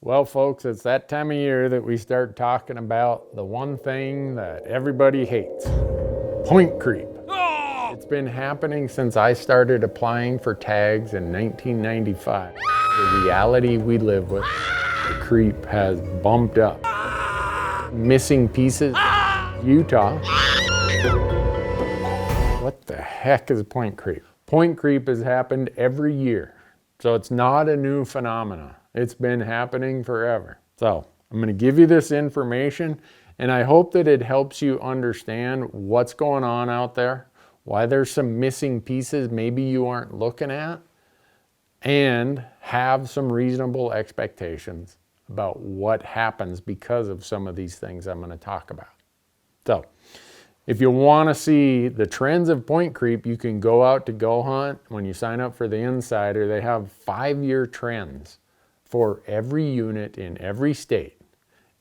Well, folks, it's that time of year that we start talking about the one thing that everybody hates, point creep. It's been happening since I started applying for tags in 1995. The reality we live with, the creep has bumped up. Missing pieces, Utah. What the heck is point creep? Point creep has happened every year, so it's not a new phenomenon. It's been happening forever. So I'm going to give you this information, and I hope that it helps you understand what's going on out there, why there's some missing pieces maybe you aren't looking at, and have some reasonable expectations about what happens because of some of these things I'm going to talk about. So if you want to see the trends of point creep, you can go out to Go Hunt. When you sign up for the Insider, they have 5-year trends for every unit in every state.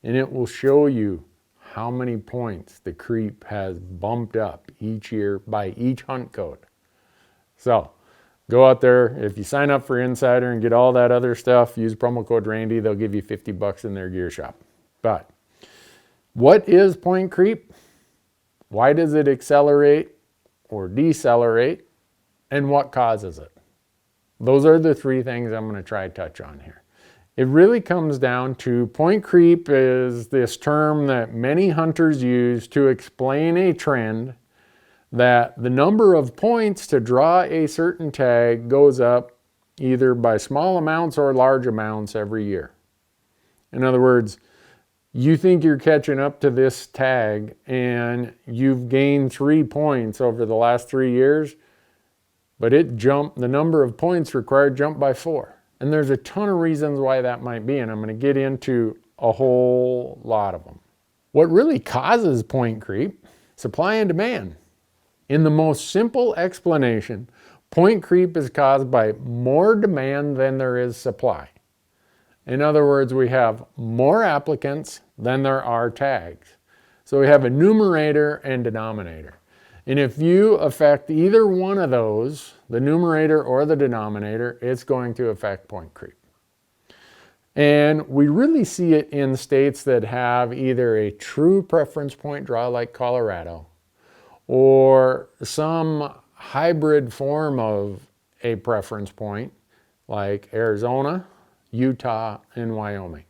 And it will show you how many points the creep has bumped up each year by each hunt code. So go out there. If you sign up for Insider and get all that other stuff, use promo code Randy. They'll give you $50 in their gear shop. But what is point creep? Why does it accelerate or decelerate? And what causes it? Those are the 3 things I'm going to try to touch on here. It really comes down to point creep is this term that many hunters use to explain a trend that the number of points to draw a certain tag goes up either by small amounts or large amounts every year. In other words, you think you're catching up to this tag and you've gained 3 points over the last 3 years, but the number of points required jumped by 4. And there's a ton of reasons why that might be, and I'm going to get into a whole lot of them. What really causes point creep? Supply and demand. In the most simple explanation, point creep is caused by more demand than there is supply. In other words, we have more applicants than there are tags. So we have a numerator and denominator. And if you affect either one of those, the numerator or the denominator, it's going to affect point creep. And we really see it in states that have either a true preference point draw like Colorado or some hybrid form of a preference point like Arizona, Utah, and Wyoming.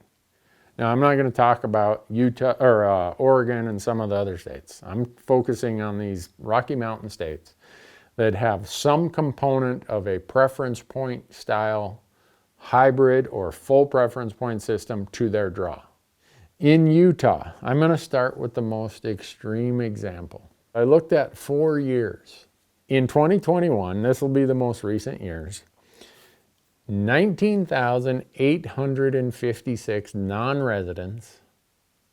Now, I'm not going to talk about Utah or Oregon and some of the other states. I'm focusing on these Rocky Mountain states that have some component of a preference point style hybrid or full preference point system to their draw. In Utah, I'm going to start with the most extreme example. I looked at 4 years. In 2021, this will be the most recent years, 19,856 non-residents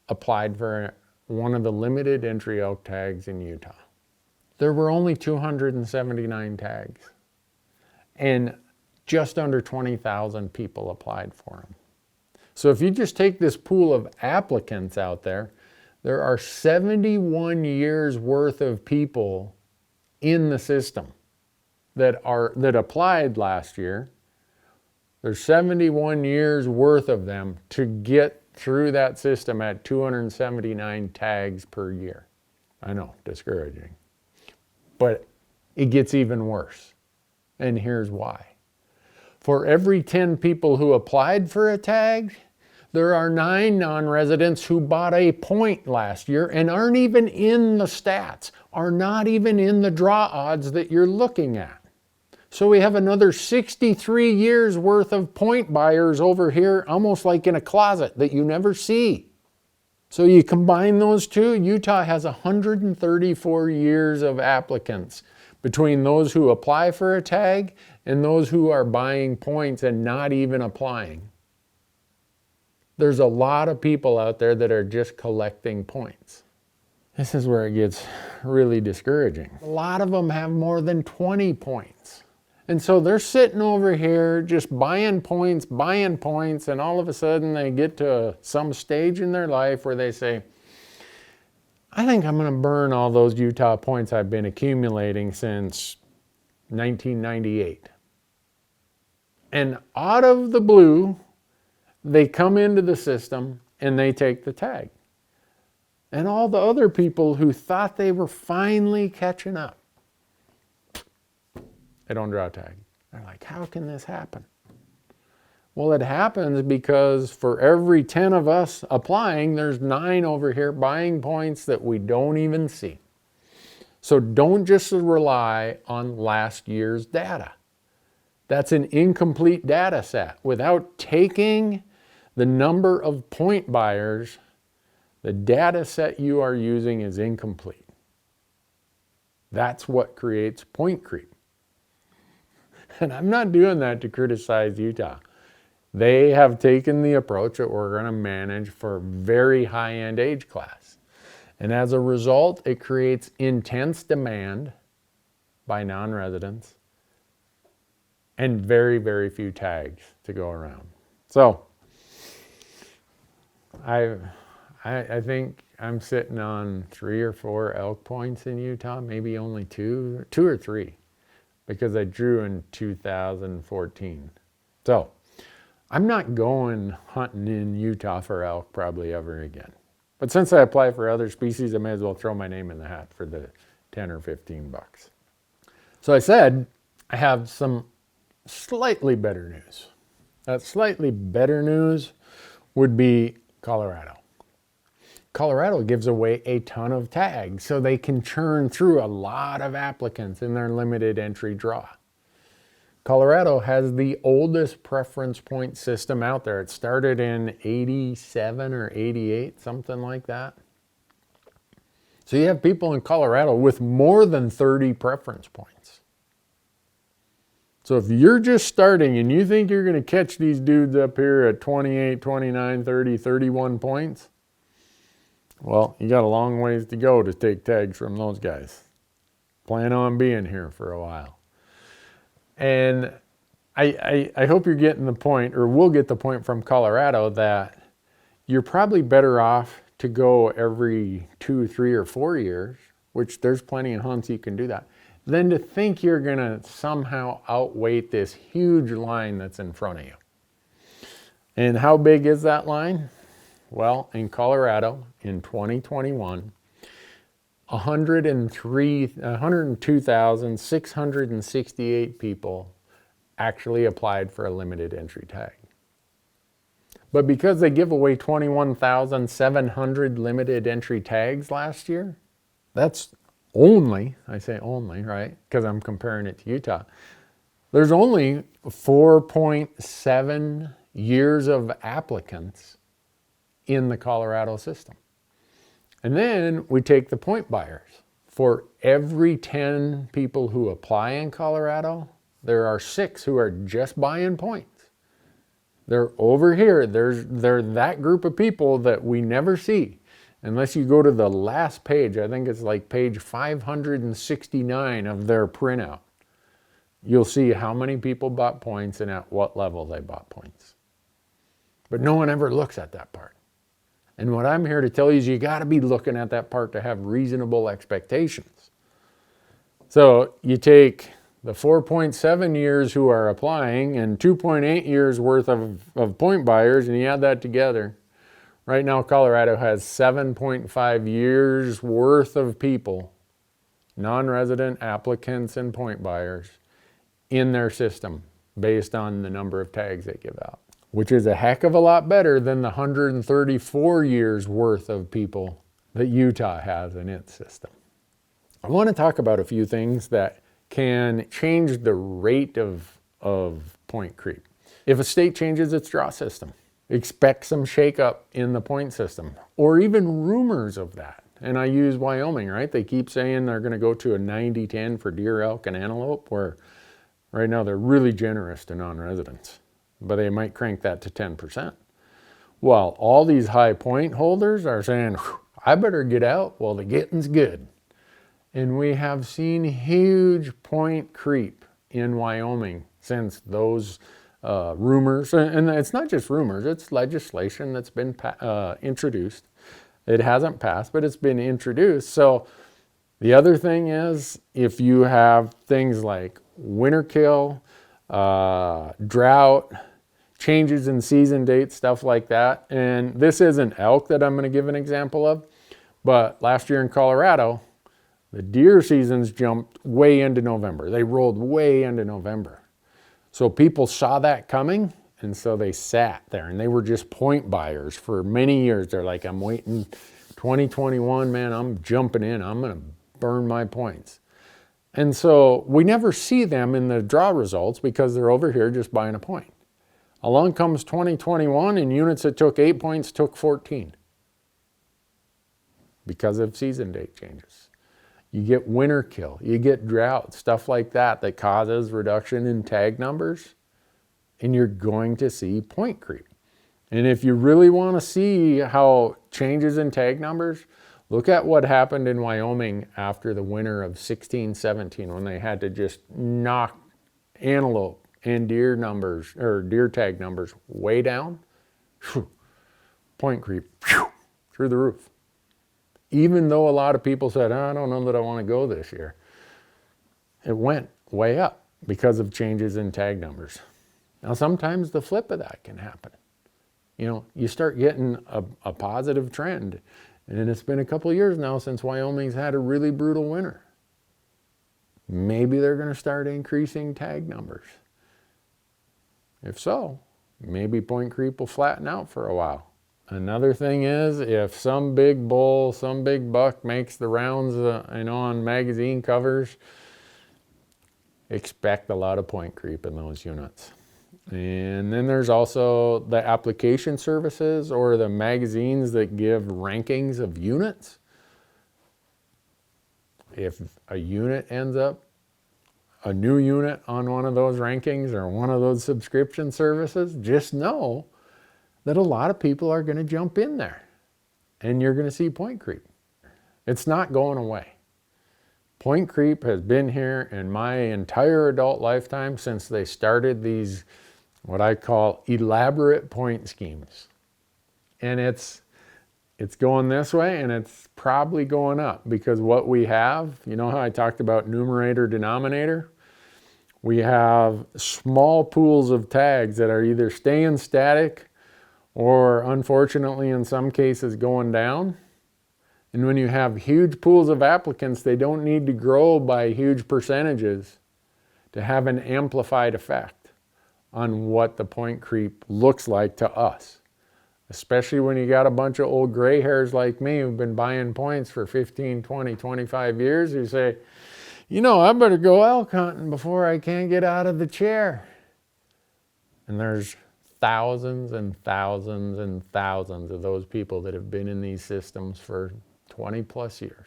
applied for one of the limited entry elk tags in Utah. There were only 279 tags, and just under 20,000 people applied for them. So if you just take this pool of applicants out there, there are 71 years worth of people in the system that applied last year. There's 71 years worth of them to get through that system at 279 tags per year. I know, discouraging. But it gets even worse. And here's why. For every 10 people who applied for a tag, there are 9 non-residents who bought a point last year and aren't even in the stats, are not even in the draw odds that you're looking at. So we have another 63 years worth of point buyers over here, almost like in a closet that you never see. So you combine those two, Utah has 134 years of applicants between those who apply for a tag and those who are buying points and not even applying. There's a lot of people out there that are just collecting points. This is where it gets really discouraging. A lot of them have more than 20 points. And so they're sitting over here just buying points, and all of a sudden they get to some stage in their life where they say, I think I'm going to burn all those Utah points I've been accumulating since 1998. And out of the blue, they come into the system and they take the tag. And all the other people who thought they were finally catching up, they don't draw a tag. They're like, how can this happen? Well, it happens because for every 10 of us applying, there's 9 over here buying points that we don't even see. So don't just rely on last year's data. That's an incomplete data set. Without taking the number of point buyers, the data set you are using is incomplete. That's what creates point creep. And I'm not doing that to criticize Utah. They have taken the approach that we're going to manage for very high-end age class. And as a result, it creates intense demand by non-residents and very, very few tags to go around. So I think I'm sitting on 3 or 4 elk points in Utah, maybe only 2 or 3, because I drew in 2014. So I'm not going hunting in Utah for elk probably ever again. But since I apply for other species, I may as well throw my name in the hat for the 10 or 15 bucks. So I said I have some slightly better news. That slightly better news would be Colorado. Colorado gives away a ton of tags, so they can churn through a lot of applicants in their limited entry draw. Colorado has the oldest preference point system out there. It started in 87 or 88, something like that. So you have people in Colorado with more than 30 preference points. So if you're just starting and you think you're going to catch these dudes up here at 28, 29, 30, 31 points, well, you got a long ways to go to take tags from those guys. Plan on being here for a while. And I hope you're getting the point, or we'll get the point from Colorado, that you're probably better off to go every 2, 3, or 4 years, which there's plenty of hunts you can do that, than to think you're going to somehow outweight this huge line that's in front of you. And how big is that line? Well, in Colorado in 2021, 102,668 people actually applied for a limited entry tag. But because they give away 21,700 limited entry tags last year, that's only, I say only, right? Because I'm comparing it to Utah. There's only 4.7 years of applicants in the Colorado system. And then we take the point buyers. For every 10 people who apply in Colorado, there are 6 who are just buying points. They're over here. They're that group of people that we never see. Unless you go to the last page, I think it's like page 569 of their printout. You'll see how many people bought points and at what level they bought points. But no one ever looks at that part. And what I'm here to tell you is you got to be looking at that part to have reasonable expectations. So you take the 4.7 years who are applying and 2.8 years worth of point buyers, and you add that together. Right now, Colorado has 7.5 years worth of people, non-resident applicants and point buyers, in their system based on the number of tags they give out, which is a heck of a lot better than the 134 years worth of people that Utah has in its system. I want to talk about a few things that can change the rate of point creep. If a state changes its draw system, expect some shakeup in the point system, or even rumors of that. And I use Wyoming, right? They keep saying they're going to go to a 90-10 for deer, elk, and antelope, where right now they're really generous to non-residents, but they might crank that to 10%. Well, all these high point holders are saying, I better get out while the getting's good. And we have seen huge point creep in Wyoming since those rumors, and it's not just rumors, it's legislation that's been introduced. It hasn't passed, but it's been introduced. So the other thing is, if you have things like winter kill, drought, changes in season dates, stuff like that. And this isn't elk that I'm going to give an example of, but last year in Colorado, the deer seasons jumped way into November. They rolled way into November. So people saw that coming, and so they sat there, and they were just point buyers for many years. They're like, I'm waiting 2021, man, I'm jumping in. I'm going to burn my points. And so we never see them in the draw results because they're over here just buying a point. Along comes 2021, and units that took 8 points took 14 because of season date changes. You get winter kill, you get drought, stuff like that that causes reduction in tag numbers, and you're going to see point creep. And if you really want to see how changes in tag numbers, look at what happened in Wyoming after the winter of 16-17 when they had to just knock antelope and deer numbers or deer tag numbers way down. Whew, point creep through the roof. Even though a lot of people said, I don't know that I want to go this year, it went way up because of changes in tag numbers. Now, sometimes the flip of that can happen. You know, you start getting a positive trend, and it's been a couple of years now since Wyoming's had a really brutal winter. Maybe they're going to start increasing tag numbers. If so, maybe point creep will flatten out for a while. Another thing is, if some big bull, some big buck makes the rounds on magazine covers, expect a lot of point creep in those units. And then there's also the application services or the magazines that give rankings of units. If a unit ends up, a new unit on one of those rankings or one of those subscription services, just know that a lot of people are going to jump in there and you're going to see point creep. It's not going away. Point creep has been here in my entire adult lifetime since they started these, what I call elaborate point schemes. And it's going this way, and it's probably going up because what we have, you know how I talked about numerator, denominator? We have small pools of tags that are either staying static or unfortunately in some cases going down. And when you have huge pools of applicants, they don't need to grow by huge percentages to have an amplified effect on what the point creep looks like to us. Especially when you got a bunch of old gray hairs like me who've been buying points for 15, 20, 25 years who say, you know, I better go elk hunting before I can't get out of the chair. And there's thousands and thousands and thousands of those people that have been in these systems for 20 plus years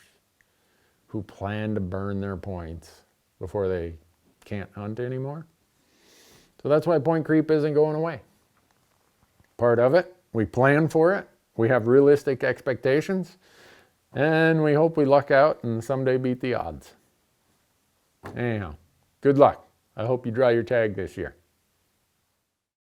who plan to burn their points before they can't hunt anymore. So that's why point creep isn't going away. Part of it, we plan for it, we have realistic expectations, and we hope we luck out and someday beat the odds. Anyhow, good luck. I hope you draw your tag this year.